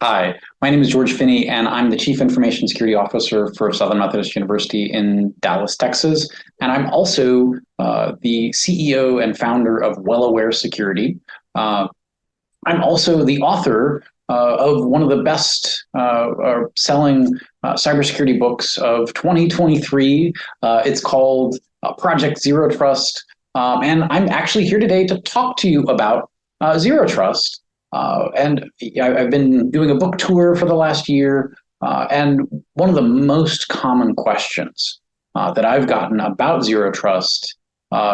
Hi, my name is George Finney, and I'm the Chief Information Security Officer for Southern Methodist University in Dallas, Texas. And I'm also the CEO and founder of Well Aware Security. I'm also the author of one of the best selling cybersecurity books of 2023. It's called Project Zero Trust. And I'm actually here today to talk to you about Zero Trust. And I've been doing a book tour for the last year. And one of the most common questions that I've gotten about Zero Trust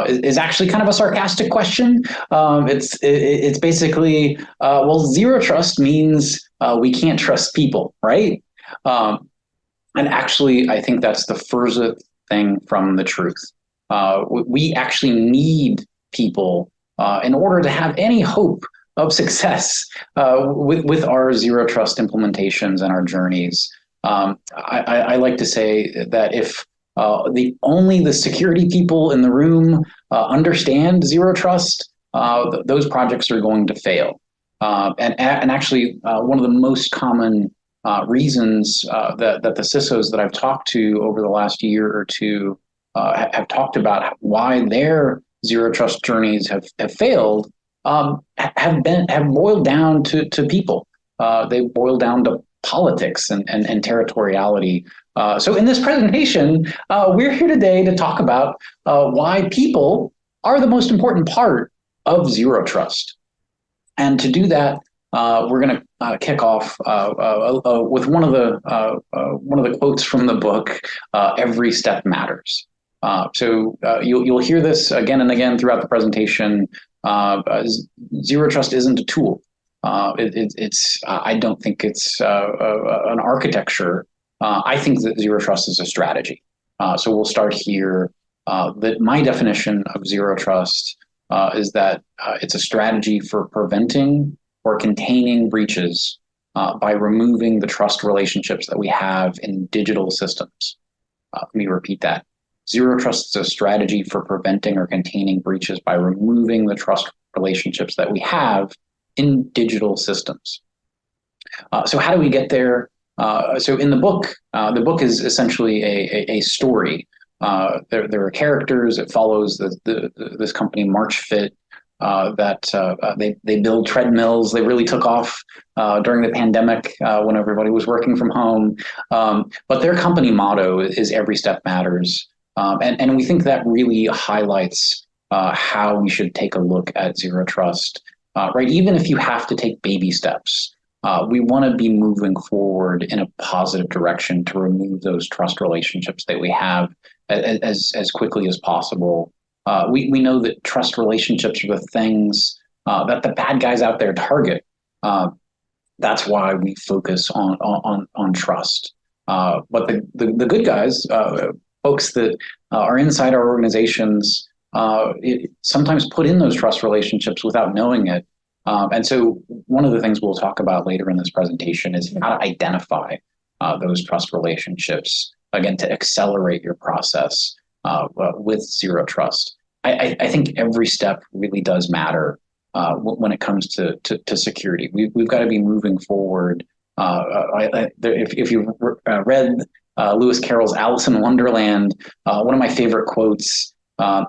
is actually kind of a sarcastic question. It's basically, well, Zero Trust means we can't trust people, right? And actually, I think that's the furthest thing from the truth. We actually need people in order to have any hope of success with our Zero Trust implementations and our journeys. I like to say that if only the security people in the room understand Zero Trust, those projects are going to fail. And actually, one of the most common reasons that the CISOs that I've talked to over the last year or two have talked about why their Zero Trust journeys have failed have boiled down to people. They boil down to politics and territoriality. So in this presentation, we're here today to talk about why people are the most important part of Zero Trust. And to do that, we're going to kick off with one of the quotes from the book. Every step matters. So you'll hear this again and again throughout the presentation. Zero Trust isn't a tool. I don't think it's an architecture. I think that Zero Trust is a strategy. So we'll start here. That my definition of Zero Trust is that it's a strategy for preventing or containing breaches by removing the trust relationships that we have in digital systems. Let me repeat that. Zero Trust is a strategy for preventing or containing breaches by removing the trust relationships that we have in digital systems. So how do we get there? So in the book is essentially a story. There are characters. It follows this company MarchFit that they build treadmills. They really took off during the pandemic when everybody was working from home. But their company motto is "Every step matters." And we think that really highlights how we should take a look at Zero Trust, right? Even if you have to take baby steps, we want to be moving forward in a positive direction to remove those trust relationships that we have as quickly as possible. We know that trust relationships are the things that the bad guys out there target. That's why we focus on trust. But the good guys, folks that are inside our organizations, sometimes put in those trust relationships without knowing it. And so one of the things we'll talk about later in this presentation is how to identify those trust relationships, again, to accelerate your process with Zero Trust. I think every step really does matter when it comes to security. We've got to be moving forward. If you've read Lewis Carroll's Alice in Wonderland, one of my favorite quotes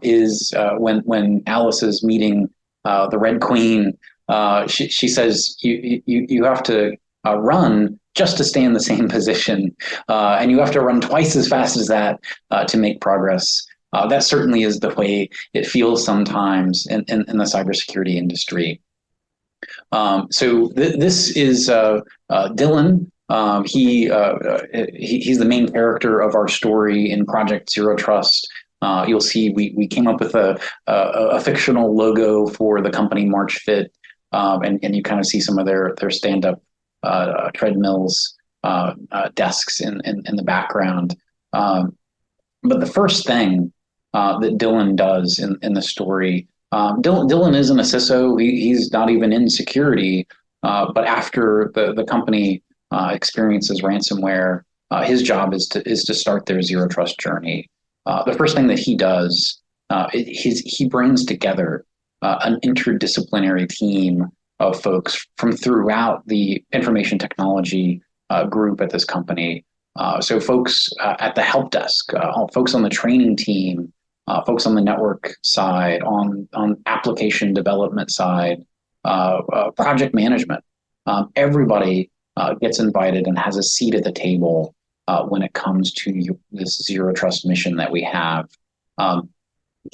is when Alice is meeting the Red Queen. She says, you have to run just to stay in the same position, and you have to run twice as fast as that to make progress. That certainly is the way it feels sometimes in the cybersecurity industry. This is Dylan. He's the main character of our story in Project Zero Trust. You'll see we came up with a fictional logo for the company MarchFit, and you kind of see some of their stand-up treadmills, desks in the background. But the first thing that Dylan does in the story, Dylan isn't a CISO. He's not even in security. But after the company experiences ransomware, his job is to start their Zero Trust journey. The first thing that he does, he brings together an interdisciplinary team of folks from throughout the information technology group at this company. So folks at the help desk, folks on the training team, folks on the network side, on application development side, project management. Everybody gets invited and has a seat at the table when it comes to this zero trust mission that we have.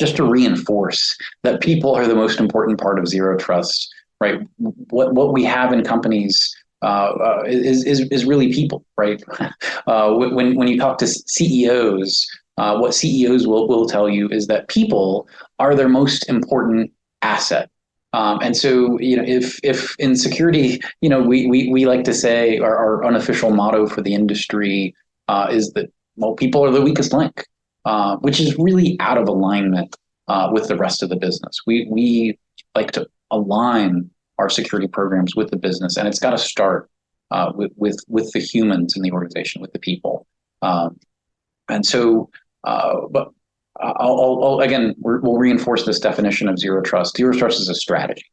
Just to reinforce that people are the most important part of zero trust, right? What we have in companies is really people, right? When you talk to CEOs, what CEOs will tell you is that people are their most important asset. And so, if in security, we like to say our unofficial motto for the industry is that, well, people are the weakest link, which is really out of alignment with the rest of the business. We like to align our security programs with the business, and it's got to start with the humans in the organization, with the people. And so, but again, we'll reinforce this definition of zero trust. Zero trust is a strategy.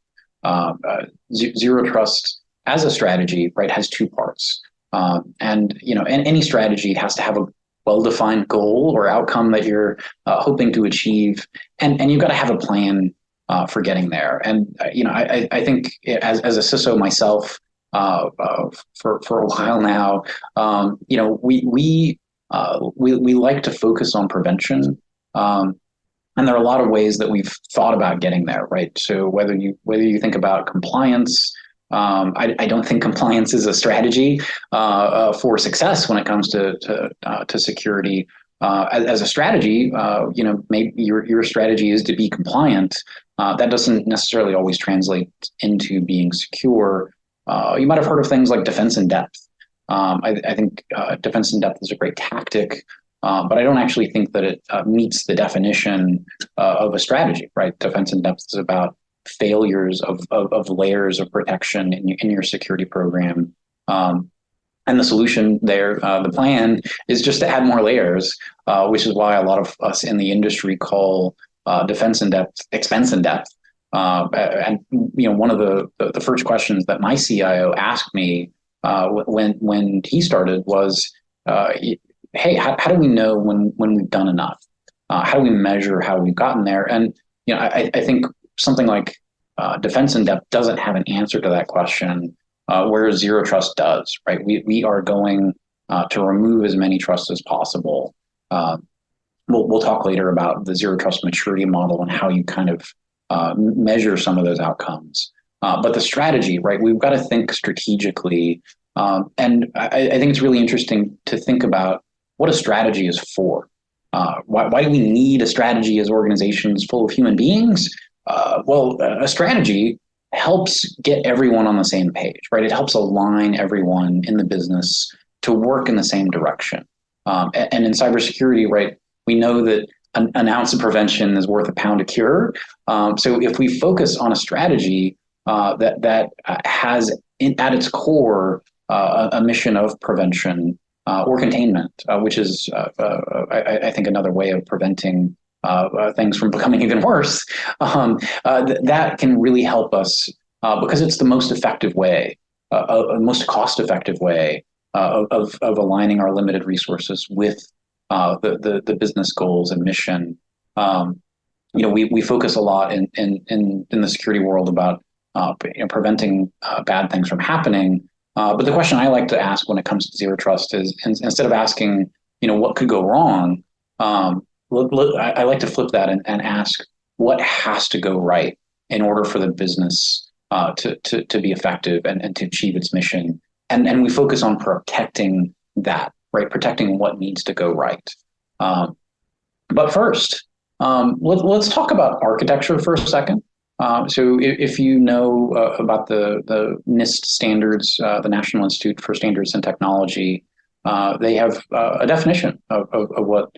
Zero trust as a strategy, right, has two parts. And any strategy has to have a well-defined goal or outcome that you're hoping to achieve, and you've got to have a plan for getting there. And I think as a CISO myself, for a while now, we like to focus on prevention. And there are a lot of ways that we've thought about getting there, right? So whether you think about compliance, I don't think compliance is a strategy for success when it comes to security. As a strategy, maybe your strategy is to be compliant. That doesn't necessarily always translate into being secure. You might have heard of things like defense in depth. I think defense in depth is a great tactic, but I don't actually think that it meets the definition of a strategy, right? Defense in depth is about failures of layers of protection in your security program. And the solution there, the plan, is just to add more layers, which is why a lot of us in the industry call defense in depth expense in depth. And one of the first questions that my CIO asked me when he started was, "Hey, how do we know when we've done enough? How do we measure how we've gotten there?" And I think something like defense in depth doesn't have an answer to that question, whereas zero trust does. Right? We are going to remove as many trusts as possible. We'll talk later about the zero trust maturity model and how you kind of measure some of those outcomes. But the strategy, right? We've got to think strategically. And I think it's really interesting to think about what a strategy is for. Why do we need a strategy as organizations full of human beings? Well, a strategy helps get everyone on the same page, right? It helps align everyone in the business to work in the same direction. And in cybersecurity, right, we know that an ounce of prevention is worth a pound of cure. So if we focus on a strategy that has at its core a mission of prevention or containment, which is, I think, another way of preventing things from becoming even worse, that can really help us because it's the most effective way, most cost-effective way of aligning our limited resources with the business goals and mission. We focus a lot in the security world about preventing bad things from happening. But the question I like to ask when it comes to zero trust is, instead of asking, what could go wrong, I like to flip that and ask, what has to go right in order for the business to be effective and to achieve its mission? And we focus on protecting that, right? Protecting what needs to go right. But first, let's talk about architecture for a second. So if you know about the NIST standards, the National Institute for Standards and Technology, they have a definition of what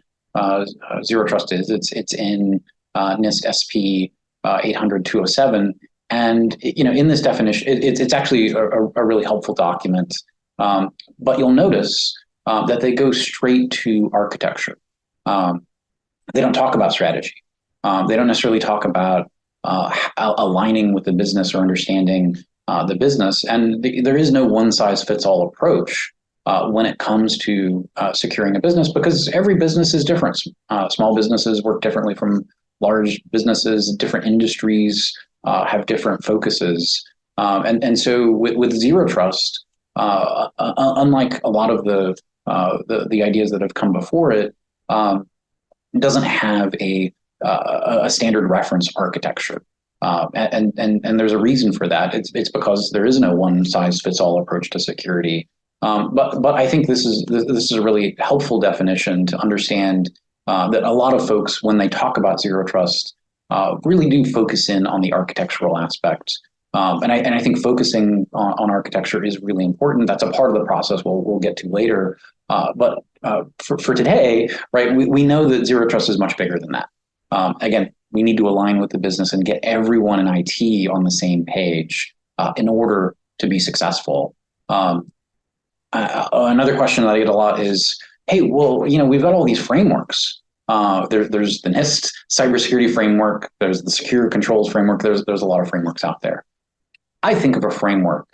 zero trust is. It's in NIST SP 800-207. And in this definition, it's actually a really helpful document. But you'll notice that they go straight to architecture. They don't talk about strategy. They don't necessarily talk about aligning with the business or understanding the business. And there is no one size fits all approach when it comes to securing a business, because every business is different. Small businesses work differently from large businesses. Different industries have different focuses. And so with zero trust, unlike a lot of the ideas that have come before it, doesn't have a standard reference architecture. And there's a reason for that. It's because there is no one size fits all approach to security. But I think this is a really helpful definition to understand that a lot of folks, when they talk about zero trust, really do focus in on the architectural aspect. And I think focusing on architecture is really important. That's a part of the process we'll get to later. But for today, right, we know that zero trust is much bigger than that. Again, we need to align with the business and get everyone in IT on the same page in order to be successful. Another question that I get a lot is, hey, well, we've got all these frameworks. There's the NIST cybersecurity framework. There's the secure controls framework. There's a lot of frameworks out there. I think of a framework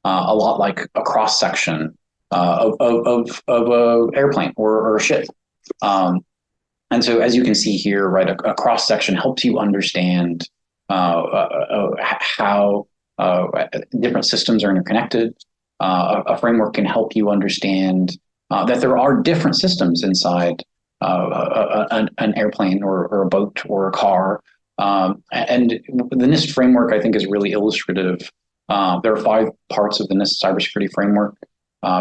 a lot like a cross section of an airplane or a ship. And so, as you can see here, right, a cross section helps you understand how different systems are interconnected. A framework can help you understand that there are different systems inside an airplane or a boat or a car. And the NIST framework, I think, is really illustrative. There are 5 parts of the NIST cybersecurity framework.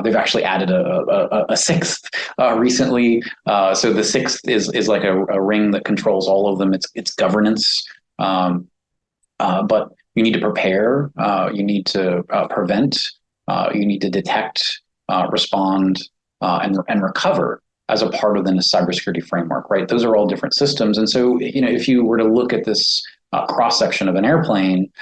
They've actually added a sixth recently. So the sixth is like a ring that controls all of them. It's governance. But you need to prepare. You need to prevent. You need to detect, respond, and recover as a part of the cybersecurity framework, right? Those are all different systems. And so, if you were to look at this cross-section of an airplane,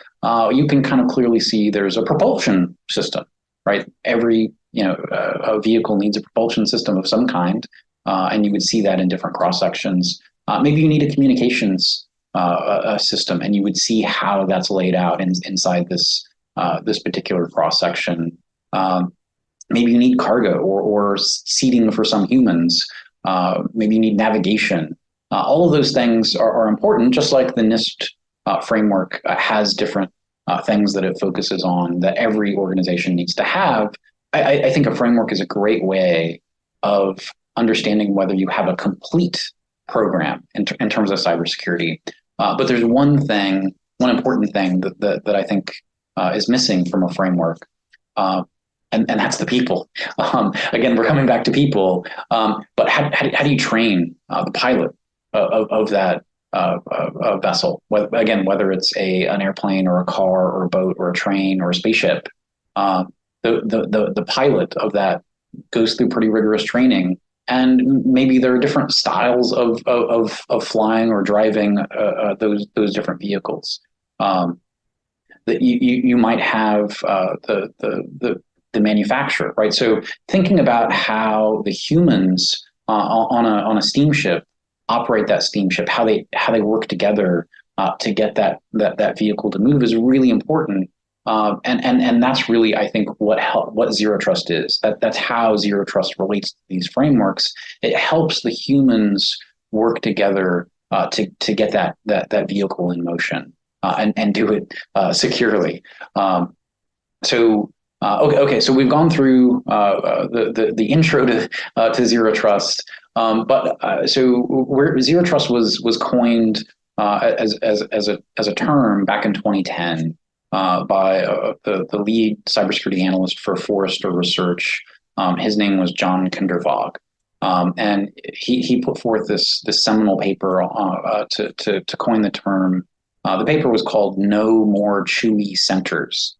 you can kind of clearly see there's a propulsion system, right? Every, a vehicle needs a propulsion system of some kind, and you would see that in different cross-sections. Maybe you need a communications system, and you would see how that's laid out inside this particular cross-section. Maybe you need cargo or seating for some humans. Maybe you need navigation. All of those things are important, just like the NIST framework has different things that it focuses on that every organization needs to have. I think a framework is a great way of understanding whether you have a complete program in terms of cybersecurity. But there's one important thing that I think is missing from a framework. And that's the people. Again, we're coming back to people. But how do you train the pilot of that vessel? Whether it's an airplane or a car or a boat or a train or a spaceship, the pilot of that goes through pretty rigorous training. And maybe there are different styles of flying or driving those different vehicles. That you might have the manufacturer, right? So thinking about how the humans on a steamship operate that steamship, how they work together to get that vehicle to move is really important. And that's really, I think, what zero trust is. That's how zero trust relates to these frameworks. It helps the humans work together to get that vehicle in motion and do it securely. Okay. So we've gone through the intro to zero trust, where zero trust was coined as a term back in 2010 by the lead cybersecurity analyst for Forrester Research. His name was John Kindervag, and he put forth this seminal paper to coin the term. The paper was called "No More Chewy Centers."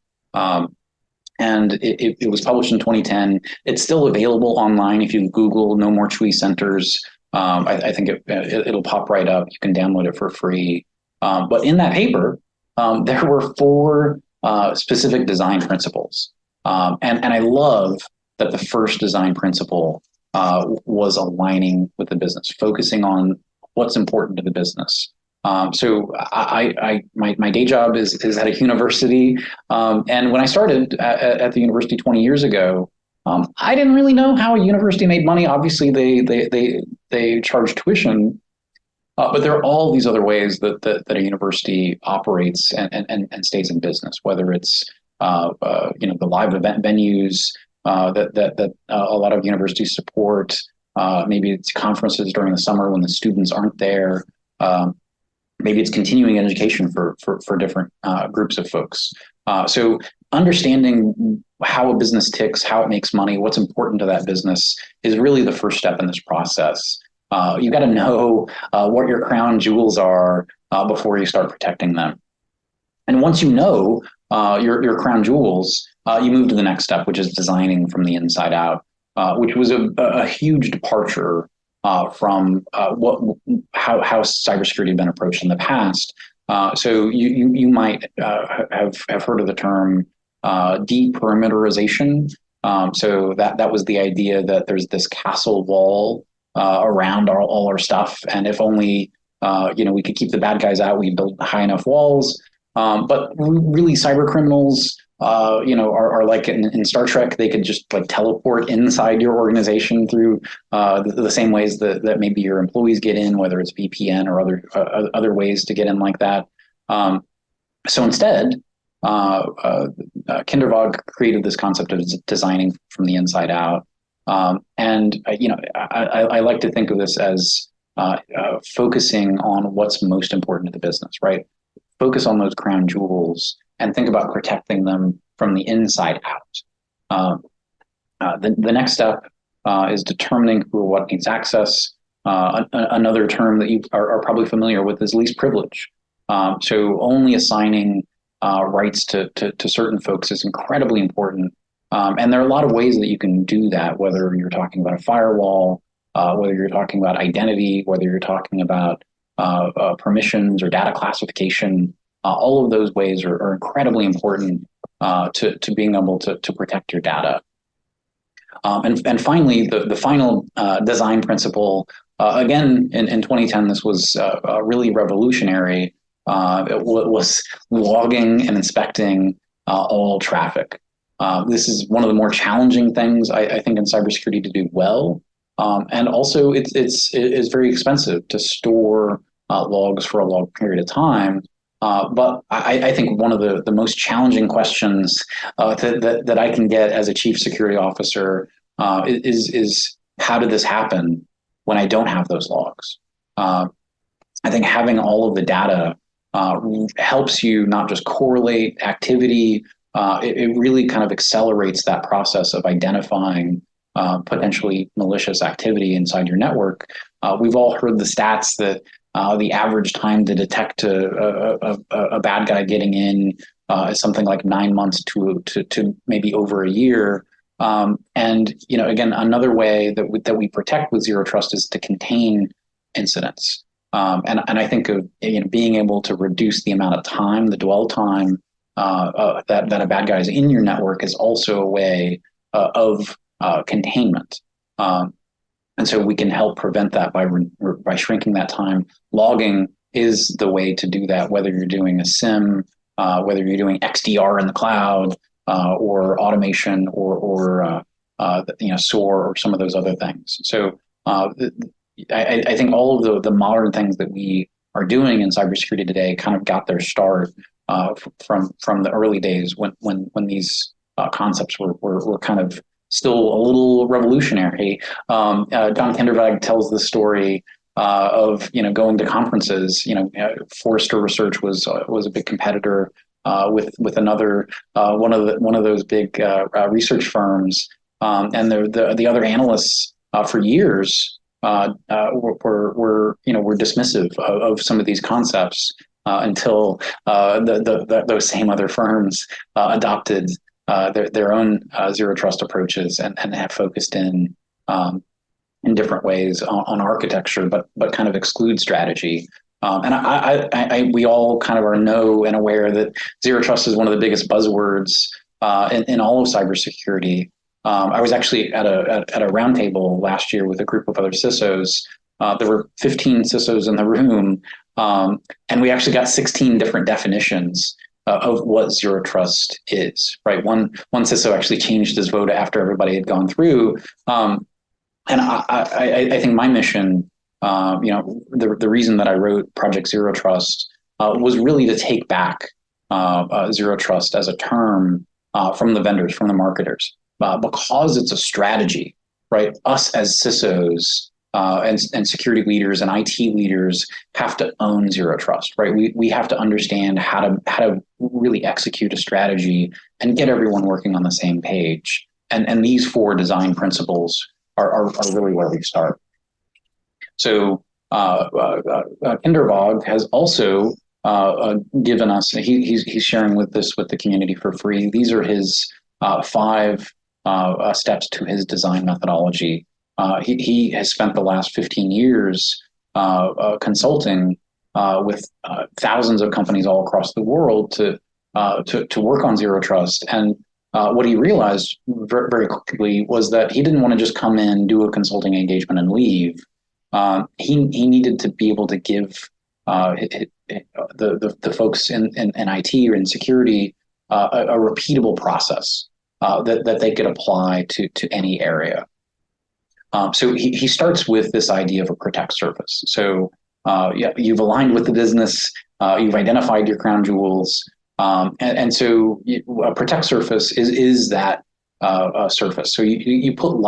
And it was published in 2010. It's still available online. If you Google "No More Chewy Centers," I think it'll pop right up. You can download it for free. But in that paper, there were 4 specific design principles. And I love that the first design principle was aligning with the business, focusing on what's important to the business. So my day job is at a university, and when I started at the university 20 years ago, I didn't really know how a university made money. Obviously, they charge tuition, but there are all these other ways that a university operates and stays in business, whether it's the live event venues that a lot of universities support. Maybe it's conferences during the summer when the students aren't there. Maybe it's continuing education for different groups of folks. So understanding how a business ticks, how it makes money, what's important to that business is really the first step in this process. You got to know what your crown jewels are before you start protecting them. And once you know your crown jewels, you move to the next step, which is designing from the inside out, which was a huge departure from how cybersecurity had been approached in the past. So you might have heard of the term deperimeterization. So that was the idea that there's this castle wall around all our stuff, and if only we could keep the bad guys out, we build high enough walls. But really, cyber criminals, are like in Star Trek. They could just like teleport inside your organization through the same ways that maybe your employees get in, whether it's VPN or other ways to get in like that. So instead, Kindervag created this concept of designing from the inside out. I like to think of this as focusing on what's most important to the business, right? Focus on those crown jewels and think about protecting them from the inside out. The next step is determining who or what needs access. Another term that you are probably familiar with is least privilege. So only assigning rights to certain folks is incredibly important. And there are a lot of ways that you can do that, whether you're talking about a firewall, whether you're talking about identity, whether you're talking about permissions or data classification. All of those ways are incredibly important to being able to protect your data. And finally, the final design principle, again, in 2010, this was really revolutionary. It was logging and inspecting all traffic. This is one of the more challenging things I think in cybersecurity to do well. And also it's very expensive to store logs for a long period of time. But I think one of the most challenging questions that I can get as a chief security officer is how did this happen when I don't have those logs? I think having all of the data helps you not just correlate activity, it really kind of accelerates that process of identifying potentially malicious activity inside your network. We've all heard the stats that the average time to detect a bad guy getting in is something like 9 months to maybe over a year. And again, another way that we protect with zero trust is to contain incidents. And I think of being able to reduce the amount of time, the dwell time that a bad guy is in your network is also a way of containment. And so we can help prevent that by shrinking that time. Logging is the way to do that, whether you're doing a SIM, whether you're doing XDR in the cloud, or automation, or SOAR, or some of those other things. So I think all of the modern things that we are doing in cybersecurity today kind of got their start from the early days when these concepts were kind of still a little revolutionary. John Kindervag tells the story of going to conferences. Forrester Research was a big competitor with another one of those big research firms, and the other analysts for years were dismissive of some of these concepts until those same other firms adopted their own zero trust approaches and have focused in different ways on architecture, but kind of exclude strategy. And we all kind of know and aware that zero trust is one of the biggest buzzwords in all of cybersecurity. I was actually at a roundtable last year with a group of other CISOs. There were 15 CISOs in the room, And we actually got 16 different definitions of what zero trust is, right? One CISO actually changed his vote after everybody had gone through. And I think my mission, the reason that I wrote Project Zero Trust was really to take back zero trust as a term from the vendors, from the marketers, because it's a strategy, right? Us as CISOs and security leaders and IT leaders have to own zero trust, right? We have to understand how to really execute a strategy and get everyone working on the same page. And these four design principles are really where we start. So Kindervog has also given us, he's sharing with the community for free. These are his 5 steps to his design methodology. He has spent the last 15 years consulting with thousands of companies all across the world to work on zero trust. And what he realized very, very quickly was that he didn't want to just come in, do a consulting engagement, and leave. He needed to be able to give the folks in IT or in security a repeatable process that they could apply to any area. So he starts with this idea of a protect surface. So you've aligned with the business, you've identified your crown jewels, and so a protect surface is that surface. So you put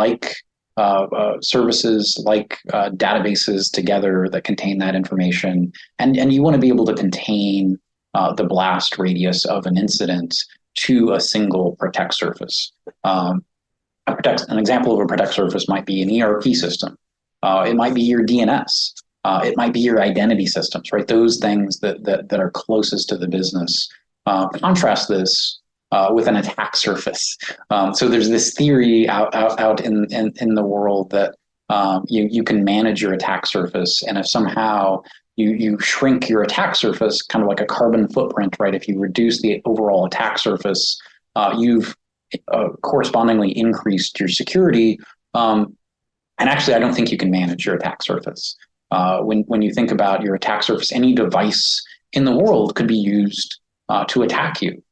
services like databases together that contain that information, and you want to be able to contain the blast radius of an incident to a single protect surface. An example of a protect surface might be an ERP system. It might be your DNS. It might be your identity systems, right? Those things that are closest to the business. Contrast this with an attack surface. So there's this theory out in the world that you can manage your attack surface, and if somehow you shrink your attack surface, kind of like a carbon footprint, right? If you reduce the overall attack surface, you've correspondingly increased your security. And actually, I don't think you can manage your attack surface. When you think about your attack surface, any device in the world could be used to attack you.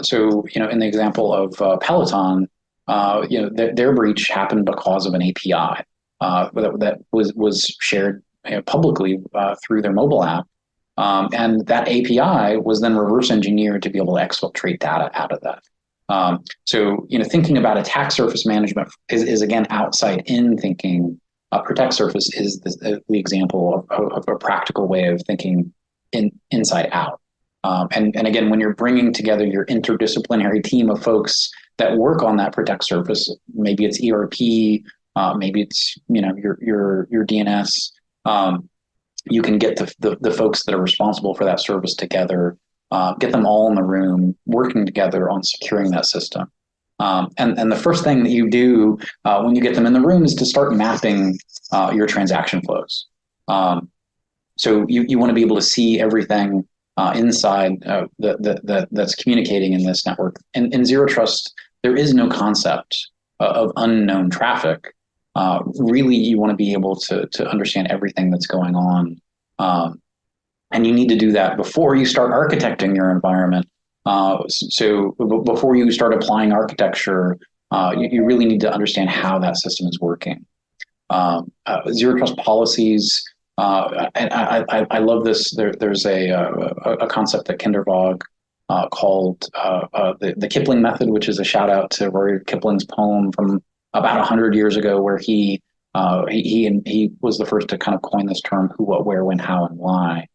So, in the example of Peloton, their breach happened because of an API that was shared publicly through their mobile app. And that API was then reverse engineered to be able to exfiltrate data out of that. So, thinking about attack surface management is again, outside in thinking. Protect surface is the example of a practical way of thinking inside out. And again, when you're bringing together your interdisciplinary team of folks that work on that protect surface, maybe it's ERP, maybe it's your DNS, you can get the folks that are responsible for that service together, get them all in the room working together on securing that system. And the first thing that you do when you get them in the room is to start mapping your transaction flows. So you want to be able to see everything inside that's communicating in this network. And in zero trust, there is no concept of unknown traffic. Really, you want to be able to understand everything that's going on. And you need to do that before you start architecting your environment. So before you start applying architecture, you really need to understand how that system is working. Zero trust policies, and I love this. There's a concept that Kindervog called the Kipling method, which is a shout out to Rudyard Kipling's poem from about 100 years ago, where he was the first to kind of coin this term: who, what, where, when, how, and why.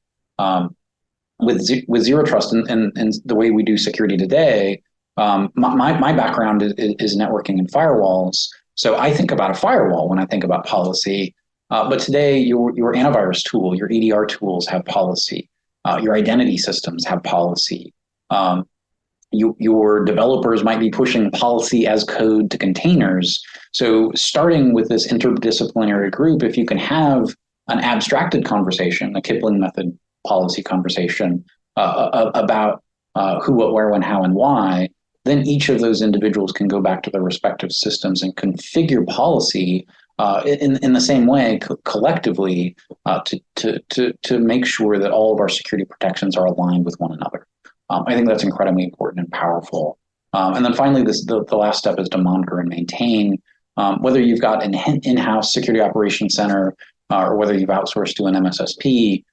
With zero trust and the way we do security today, my background is networking and firewalls. So I think about a firewall when I think about policy. But today, your antivirus tool, your EDR tools have policy. Your identity systems have policy. Your developers might be pushing policy as code to containers. So starting with this interdisciplinary group, if you can have an abstracted conversation, a Kipling method policy conversation about who, what, where, when, how, and why, then each of those individuals can go back to their respective systems and configure policy in the same way, collectively, to make sure that all of our security protections are aligned with one another. I think that's incredibly important and powerful. And then finally, the last step is to monitor and maintain. Whether you've got an in-house security operations center or whether you've outsourced to an MSSP,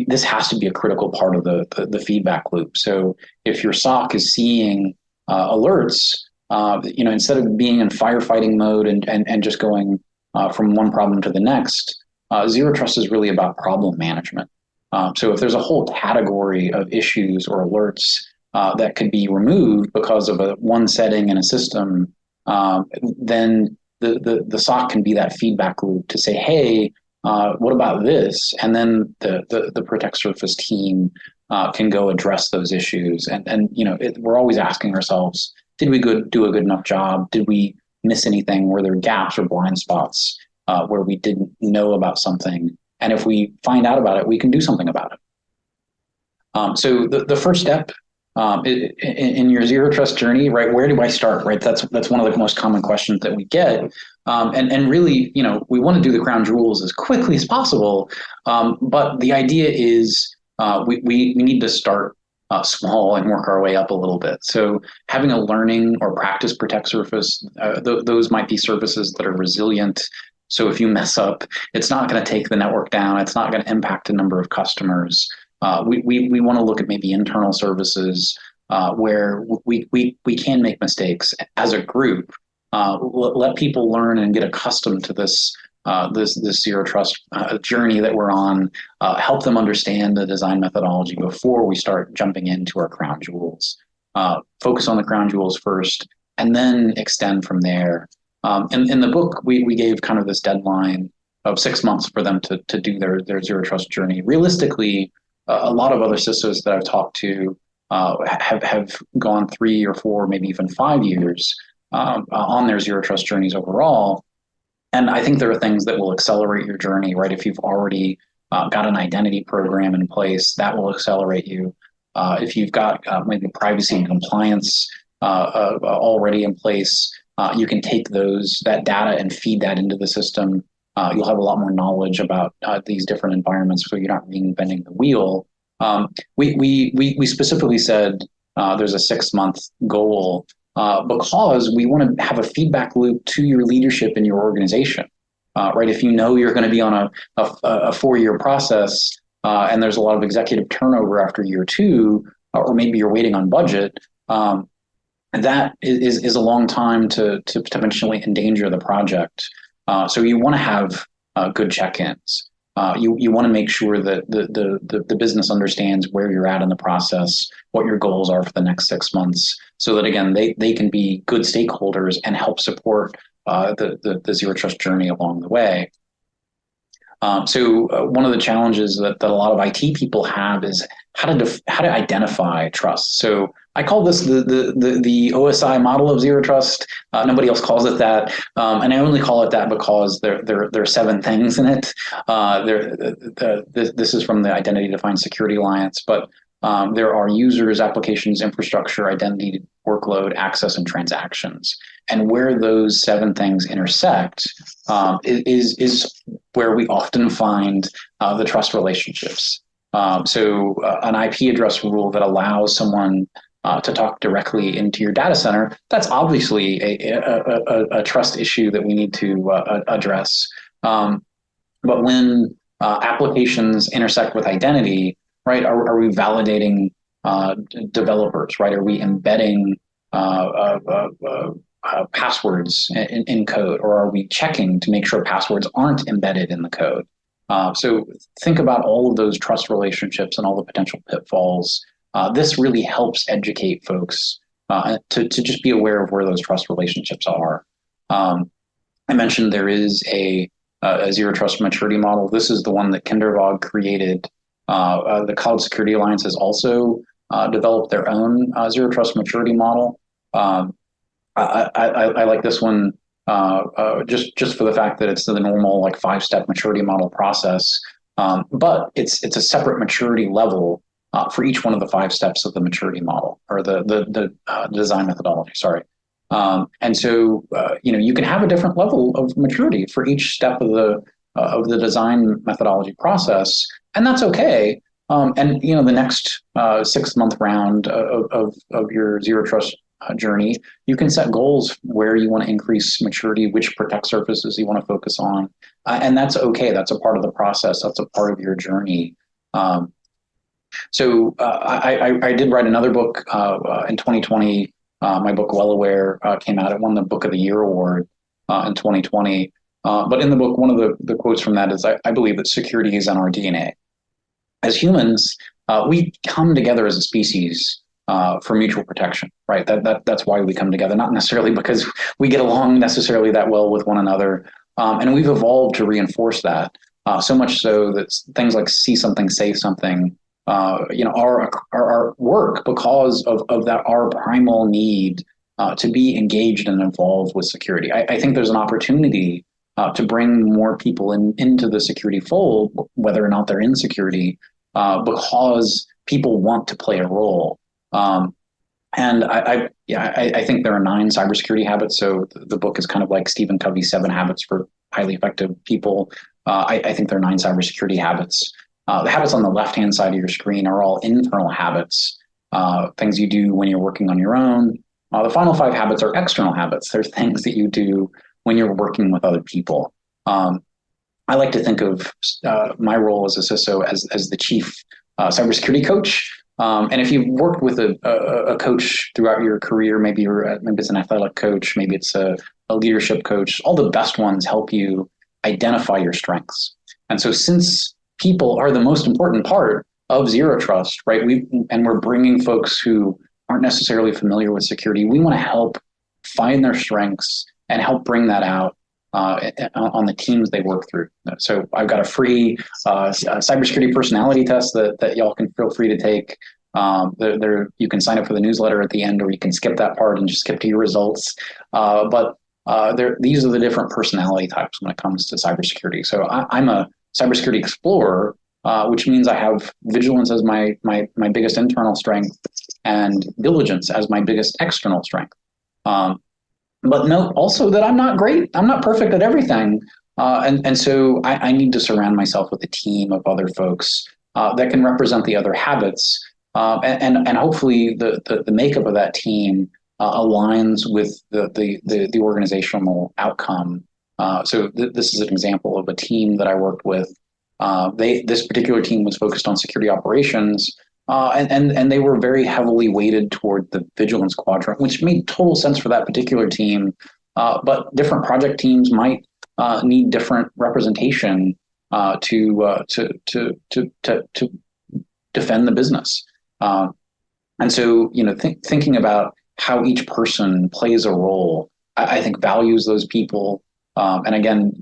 this has to be a critical part of the feedback loop. So if your SOC is seeing alerts, instead of being in firefighting mode and just going from one problem to the next, zero trust is really about problem management. So if there's a whole category of issues or alerts that could be removed because of one setting in a system, then the SOC can be that feedback loop to say, hey, what about this? And then the Protect Surface team can go address those issues. And we're always asking ourselves, did we do a good enough job? Did we miss anything? Were there gaps or blind spots where we didn't know about something? And if we find out about it, we can do something about it. So the first step in your zero trust journey, right? Where do I start? Right. That's one of the most common questions that we get. And really, we want to do the crown jewels as quickly as possible. But the idea is we need to start small and work our way up a little bit. So having a learning or practice protect surface, those might be services that are resilient. So if you mess up, it's not going to take the network down. It's not going to impact a number of customers. We want to look at maybe internal services where we can make mistakes as a group. Let people learn and get accustomed to this zero trust journey that we're on. Help them understand the design methodology before we start jumping into our crown jewels. Focus on the crown jewels first, and then extend from there. In the book, we gave kind of this deadline of 6 months for them to do their zero trust journey. Realistically, a lot of other CISOs that I've talked to have gone 3 or 4, maybe even 5 years on their zero trust journeys overall. And I think there are things that will accelerate your journey, right? If you've already got an identity program in place, that will accelerate you. If you've got maybe privacy and compliance already in place, you can take that data and feed that into the system. You'll have a lot more knowledge about these different environments, so you're not reinventing the wheel. We specifically said there's a 6-month goal because we want to have a feedback loop to your leadership in your organization, right? If you know you're going to be on a 4-year process and there's a lot of executive turnover after year 2, or maybe you're waiting on budget, that is a long time to potentially endanger the project. So you want to have good check-ins. You want to make sure that the business understands where you're at in the process, what your goals are for the next 6 months, so that, again, they can be good stakeholders and help support the zero trust journey along the way. So one of the challenges that a lot of IT people have is how to identify trust. So I call this the OSI model of zero trust. Nobody else calls it that, and I only call it that because there are 7 things in it. This is from the Identity Defined Security Alliance, but there are users, applications, infrastructure, identity, workload, access, and transactions. And where those 7 things intersect is where we often find the trust relationships. So an IP address rule that allows someone to talk directly into your data center, that's obviously a trust issue that we need to address. But when applications intersect with identity, right, are we validating developers, right? Are we embedding passwords in code, or are we checking to make sure passwords aren't embedded in the code? So think about all of those trust relationships and all the potential pitfalls. This really helps educate folks to just be aware of where those trust relationships are. I mentioned there is a zero trust maturity model. This is the one that Kindervog created. The Cloud Security Alliance has also developed their own zero trust maturity model. I like this one just for the fact that it's the normal 5-step maturity model process, but it's a separate maturity level for each one of the 5 steps of the maturity model, or the design methodology. Sorry. And so, you can have a different level of maturity for each step of the design methodology process, and that's okay. And the next 6 month round of your zero trust journey, you can set goals where you want to increase maturity, which protect surfaces you want to focus on, and that's okay. That's a part of the process. That's a part of your journey. I did write another book in 2020. My book, Well Aware, came out. It won the Book of the Year award in 2020. But in the book, one of the quotes from that is, I believe that security is in our DNA. As humans, we come together as a species for mutual protection, right? That's why we come together, not necessarily because we get along necessarily that well with one another. And we've evolved to reinforce that, so much so that things like see something, say something, our work because of that, our primal need to be engaged and involved with security. I think there's an opportunity to bring more people into the security fold, whether or not they're in security, because people want to play a role. And I think there are 9 cybersecurity habits. So the book is kind of like Stephen Covey's 7 Habits for Highly Effective People. I think there are 9 cybersecurity habits. The habits on the left-hand side of your screen are all internal habits, things you do when you're working on your own. The final 5 habits are external habits. They're things that you do when you're working with other people. I like to think of my role as a CISO as the chief cybersecurity coach. And if you've worked with a coach throughout your career, maybe it's an athletic coach, maybe it's a leadership coach, all the best ones help you identify your strengths. And so since people are the most important part of zero trust, right? We're bringing folks who aren't necessarily familiar with security. We want to help find their strengths and help bring that out on the teams they work through. So I've got a free cybersecurity personality test that y'all can feel free to take. You can sign up for the newsletter at the end, or you can skip that part and just skip to your results. But these are the different personality types when it comes to cybersecurity. So I'm a cybersecurity explorer, which means I have vigilance as my biggest internal strength and diligence as my biggest external strength. But note also that I'm not great. I'm not perfect at everything. And so I need to surround myself with a team of other folks that can represent the other habits. And hopefully the makeup of that team aligns with the organizational outcome. This is an example of a team that I worked with. This particular team was focused on security operations, and they were very heavily weighted toward the vigilance quadrant, which made total sense for that particular team. But different project teams might need different representation to defend the business. And so, thinking about how each person plays a role, I think values those people. And again,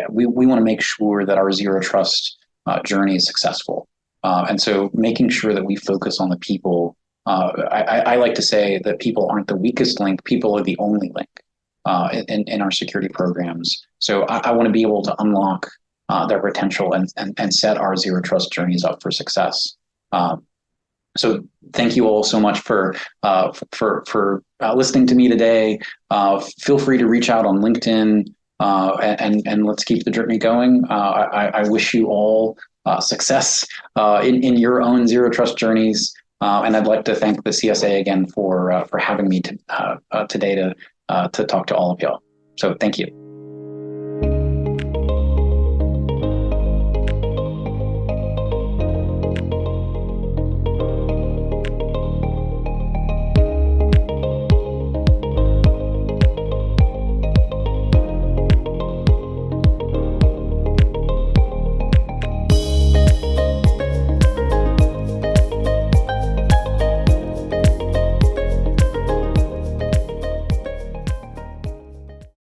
we want to make sure that our zero trust journey is successful. And so making sure that we focus on the people. I like to say that people aren't the weakest link, people are the only link in our security programs. So I want to be able to unlock their potential and set our zero trust journeys up for success. So thank you all so much for listening to me today. Feel free to reach out on LinkedIn and let's keep the journey going. I wish you all success in your own zero trust journeys. And I'd like to thank the CSA again for having me today to talk to all of y'all. So thank you.